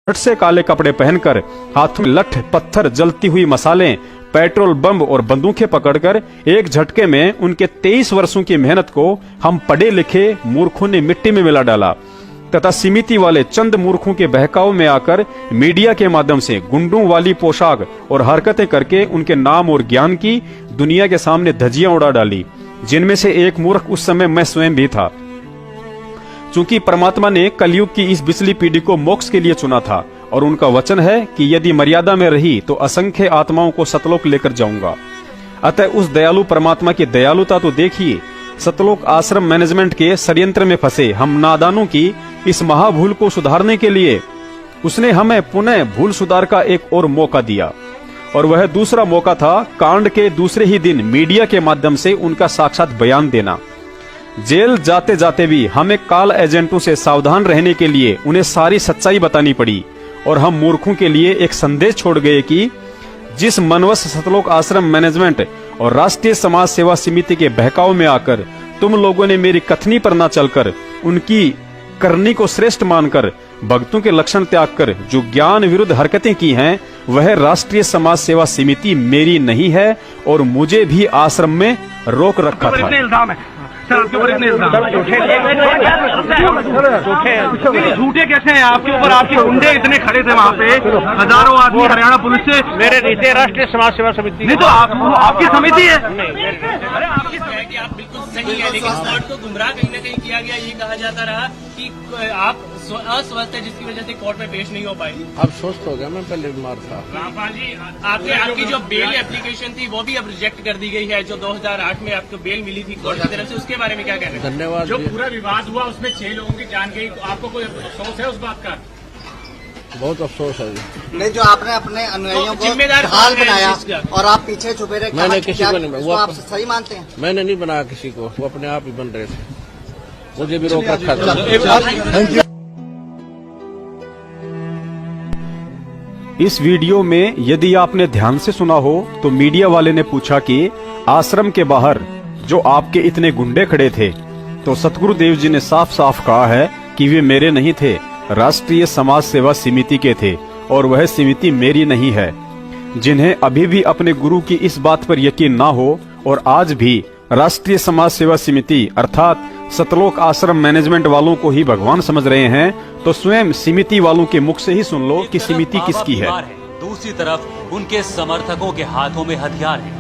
से काले कपड़े पहनकर हाथों में लठ पत्थर जलती हुई मसालें पेट्रोल बम और बंदूकें पकड़कर एक झटके में उनके 23 वर्षों की मेहनत को हम पढ़े लिखे मूर्खों ने मिट्टी में मिला डाला तथा समिति वाले चंद मूर्खों के बहकाव में आकर मीडिया के माध्यम से गुंडों वाली पोशाक और हरकतें करके उनके नाम और ज्ञान की दुनिया के सामने धज्जियां उड़ा डाली, जिनमें से एक मूर्ख उस समय मैं स्वयं भी था। चूंकि परमात्मा ने कलयुग की इस बिचली पीढ़ी को मोक्ष के लिए चुना था और उनका वचन है कि यदि मर्यादा में रही तो असंख्य आत्माओं को सतलोक लेकर जाऊंगा। अतः उस दयालु परमात्मा की दयालुता तो देखिए। सतलोक आश्रम मैनेजमेंट के षड्यंत्र में फंसे हम नादानों की इस महाभूल को सुधारने के लिए उसने हमें पुनः भूल सुधार का एक और मौका दिया, और वह दूसरा मौका था कांड के दूसरे ही दिन मीडिया के माध्यम से उनका साक्षात बयान देना। जेल जाते जाते भी हमें कॉल एजेंटों से सावधान रहने के लिए उन्हें सारी सच्चाई बतानी पड़ी, और हम मूर्खों के लिए एक संदेश छोड़ गए कि जिस मनवश सतलोक आश्रम मैनेजमेंट और राष्ट्रीय समाज सेवा समिति के बहकाव में आकर तुम लोगों ने मेरी कथनी पर न चलकर उनकी करनी को श्रेष्ठ मानकर भक्तों के लक्षण त्याग कर जो ज्ञान विरुद्ध हरकतें की हैं, वह राष्ट्रीय समाज सेवा समिति मेरी नहीं है और मुझे भी आश्रम में रोक रखा था। इल्जाम है सर, आपके ऊपर इतने इल्जाम झूठे कैसे हैं आपके ऊपर? आपके गुंडे इतने खड़े थे वहाँ पे, हजारों आदमी हरियाणा पुलिस से मेरे रीते राष्ट्रीय समाज सेवा समिति नहीं तो आपकी समिति है। अरे आपकी तो है कि आप बिल्कुल सही है, लेकिन कोर्ट को गुमराह कहीं न कहीं किया गया। ये कहा जाता रहा कि आप अस्वस्थ है जिसकी वजह से कोर्ट में पेश नहीं हो पाई। अब स्वस्थ हो गया, मैं पहले बीमार था। रामपाल जी, आपकी जो बेल एप्लीकेशन थी वो भी अब रिजेक्ट कर दी गई है, जो 2008 में आपको बेल मिली थी कोर्ट की तरफ से, उसके बारे में क्या कहना है? धन्यवाद। जो पूरा विवाद हुआ उसमें 6 लोगों की जान गई, तो आपको कोई अफसोस है उस बात का? बहुत अफसोस है जी। नहीं, जो आपने अपने अनुयायियों को जिम्मेदार ढाल कौन है बनाया इस चीज़ का? और आप पीछे छुपे रहे, मैंने किसी को नहीं, वो आप सही मानते हैं? मैंने नहीं बनाया किसी को, वो अपने आप ही बन रहे थे, मुझे भी रोक रखा था। इस वीडियो में यदि आपने ध्यान से सुना हो तो मीडिया वाले ने पूछा कि आश्रम के बाहर जो आपके इतने गुंडे खड़े थे, तो सतगुरुदेव जी ने साफ साफ कहा है कि वे मेरे नहीं थे, राष्ट्रीय समाज सेवा समिति के थे, और वह समिति मेरी नहीं है। जिन्हें अभी भी अपने गुरु की इस बात पर यकीन ना हो और आज भी राष्ट्रीय समाज सेवा समिति अर्थात सतलोक आश्रम मैनेजमेंट वालों को ही भगवान समझ रहे हैं, तो स्वयं समिति वालों के मुख से ही सुन लो कि समिति किसकी है। दूसरी तरफ उनके समर्थकों के हाथों में हथियार है।